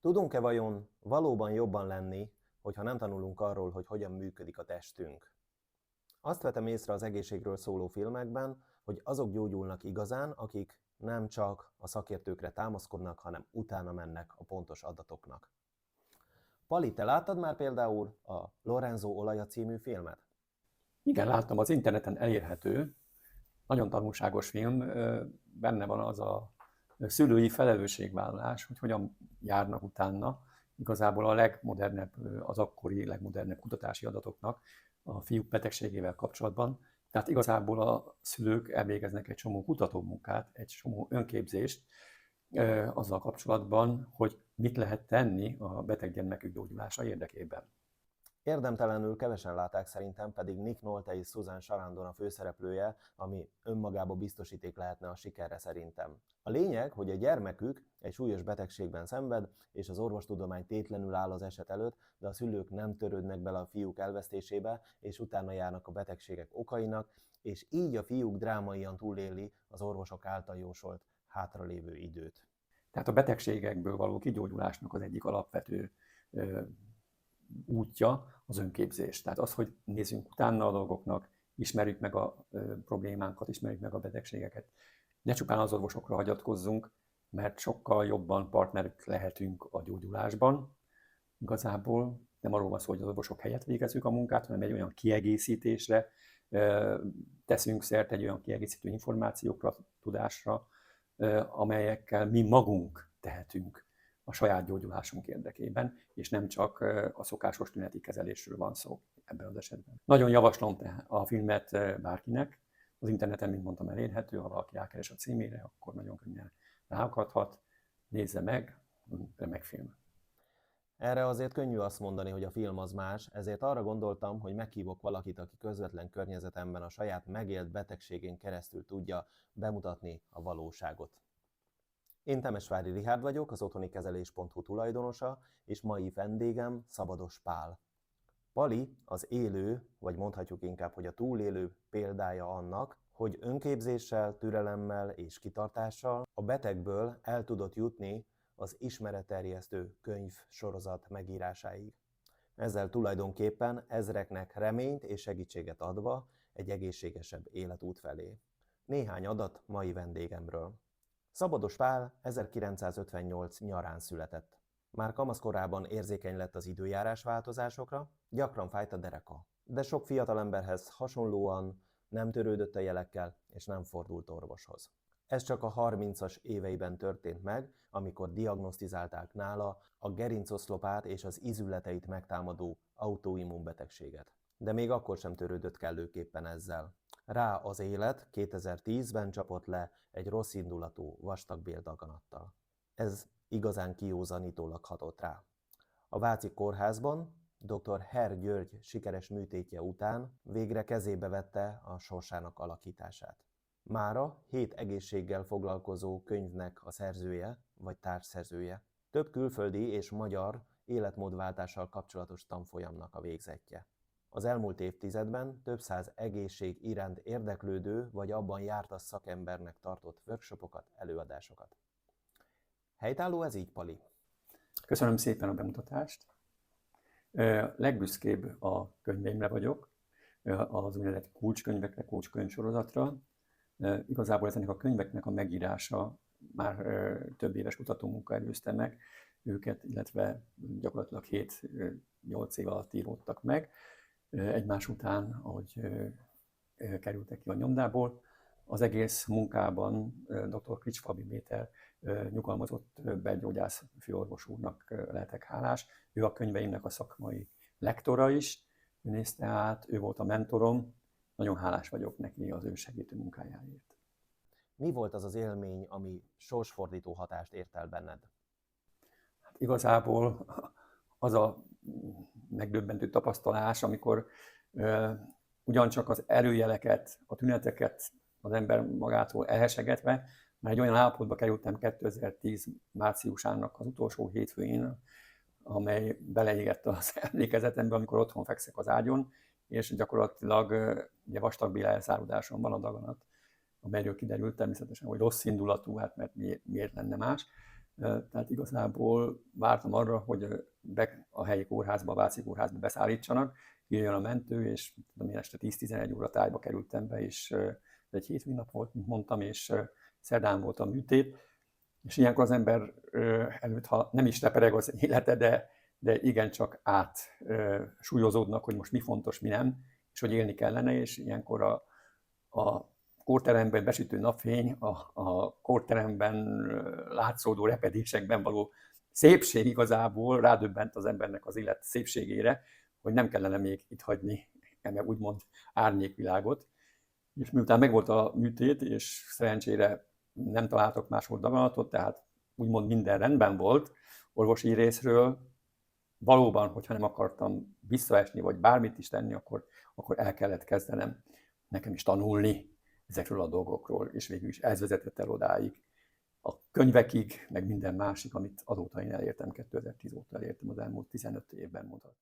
Tudunk-e vajon valóban jobban lenni, hogyha nem tanulunk arról, hogy hogyan működik a testünk? Azt vetem észre az egészségről szóló filmekben, hogy azok gyógyulnak igazán, akik nem csak a szakértőkre támaszkodnak, hanem utána mennek a pontos adatoknak. Pali, te láttad már például a Lorenzo Olaja című filmet? Igen, láttam, az interneten elérhető, nagyon tanulságos film, benne van az a szülői felelősségvállalás, hogy hogyan járnak utána igazából a legmodernebb, az akkori legmodernebb kutatási adatoknak a fiúk betegségével kapcsolatban. Tehát igazából a szülők elvégeznek egy csomó kutatómunkát, egy csomó önképzést azzal kapcsolatban, hogy mit lehet tenni a beteg gyermekük gyógyulása érdekében. Érdemtelenül kevesen látták szerintem, pedig Nick Nolte és Susan Sarandon a főszereplője, ami önmagába biztosíték lehetne a sikerre szerintem. A lényeg, hogy a gyermekük egy súlyos betegségben szenved, és az orvostudomány tétlenül áll az eset előtt, de a szülők nem törődnek bele a fiúk elvesztésébe, és utána járnak a betegségek okainak, és így a fiúk drámaian túléli az orvosok által jósolt hátralévő időt. Tehát a betegségekből való kigyógyulásnak az egyik alapvető útja az önképzés. Tehát az, hogy nézzünk utána a dolgoknak, ismerjük meg a problémánkat, ismerjük meg a betegségeket. Ne csupán az orvosokra hagyatkozzunk, mert sokkal jobban partnerek lehetünk a gyógyulásban. Igazából nem arról van szó, hogy az orvosok helyett végezzük a munkát, hanem egy olyan kiegészítésre teszünk szert, egy olyan kiegészítő információkra, tudásra, amelyekkel mi magunk tehetünk a saját gyógyulásunk érdekében, és nem csak a szokásos tüneti kezelésről van szó ebben az esetben. Nagyon javaslom a filmet bárkinek, az interneten, mint mondtam, elérhető, ha valaki rákeres a címére, akkor nagyon könnyen ráakadhat, nézze meg, remek film. Erre azért könnyű azt mondani, hogy a film az más, ezért arra gondoltam, hogy meghívok valakit, aki közvetlen környezetemben a saját megélt betegségén keresztül tudja bemutatni a valóságot. Én Temesvári Richárd vagyok, az otthonikezelés.hu tulajdonosa, és mai vendégem Szabados Pál. Pali az élő, vagy mondhatjuk inkább, hogy a túlélő példája annak, hogy önképzéssel, türelemmel és kitartással a betegből el tudott jutni az ismeretterjesztő könyv sorozat megírásáig. Ezzel tulajdonképpen ezreknek reményt és segítséget adva egy egészségesebb életút felé. Néhány adat mai vendégemről. Szabados Pál 1958 nyarán született. Már kamaszkorában érzékeny lett az időjárás változásokra, gyakran fájt a dereka. De sok fiatalemberhez hasonlóan nem törődött a jelekkel, és nem fordult orvoshoz. Ez csak a 30-as éveiben történt meg, amikor diagnosztizálták nála a gerincoszlopát és az ízületeit megtámadó autoimmunbetegséget. De még akkor sem törődött kellőképpen ezzel. Rá az élet 2010-ben csapott le egy rosszindulatú vastagbéldaganattal. Ez igazán kiózanítólag hatott rá. A Váci kórházban dr. Herr György sikeres műtétje után végre kezébe vette a sorsának alakítását. Mára 7 egészséggel foglalkozó könyvnek a szerzője vagy társszerzője. Több külföldi és magyar életmódváltással kapcsolatos tanfolyamnak a végzettje. Az elmúlt évtizedben több száz egészség iránt érdeklődő vagy abban jártas szakembernek tartott workshopokat, előadásokat. Helytálló ez így, Pali? Köszönöm szépen a bemutatást. Legbüszkébb a könyveimre vagyok, az úgynevezett kulcskönyvekre, kulcskönyvsorozatra. Igazából ezeknek a könyveknek a megírása már több éves kutatómunka előzte meg őket, illetve gyakorlatilag 7-8 év alatt íródtak meg, egymás után, ahogy kerültek ki a nyomdából. Az egész munkában dr. Krics Fabi Péter nyugalmazott belgyógyász főorvos úrnak lehetek hálás. Ő a könyveimnek a szakmai lektora is, ő nézte át, ő volt a mentorom, nagyon hálás vagyok neki az ő segítő munkájáért. Mi volt az az élmény, ami sorsfordító hatást ért el benned? Hát igazából az a megdöbbentő tapasztalás, amikor ugyancsak az előjeleket, a tüneteket az ember magától elhesegetve, már egy olyan állapotba kerültem 2010 márciusának az utolsó hétfőjén, amely beleégett az emlékezetembe, amikor otthon fekszek az ágyon, és gyakorlatilag ugye vastagbél elszárodáson van a daganat, amelyről kiderült természetesen, hogy rossz indulatú, hát mert miért lenne más. Tehát igazából vártam arra, hogy a helyi kórházba, a Váci kórházba beszállítsanak, jöjjön a mentő, és tudom én, este 10-11 óra tájba kerültem be, és egy hétvégnap volt, mint mondtam, és szerdán volt a műtét, és ilyenkor az ember előtt, ha nem is tepereg az élete, de igencsak súlyozódnak, hogy most mi fontos, mi nem, és hogy élni kellene, és ilyenkor a kórteremben besütő napfény, a kórteremben látszódó repedésekben való szépség igazából rádöbbent az embernek az élet szépségére, hogy nem kellene még itt hagyni úgymond árnyékvilágot. És miután megvolt a műtét, és szerencsére nem találtak máshol daganatot, tehát úgymond minden rendben volt orvosi részről, valóban, hogyha nem akartam visszaesni, vagy bármit is tenni, akkor el kellett kezdenem nekem is tanulni ezekről a dolgokról, és végül is ez vezetett el odáig, a könyvekig, meg minden másik, amit azóta én elértem, 2010 óta elértem, az elmúlt 15 évben mondhatni.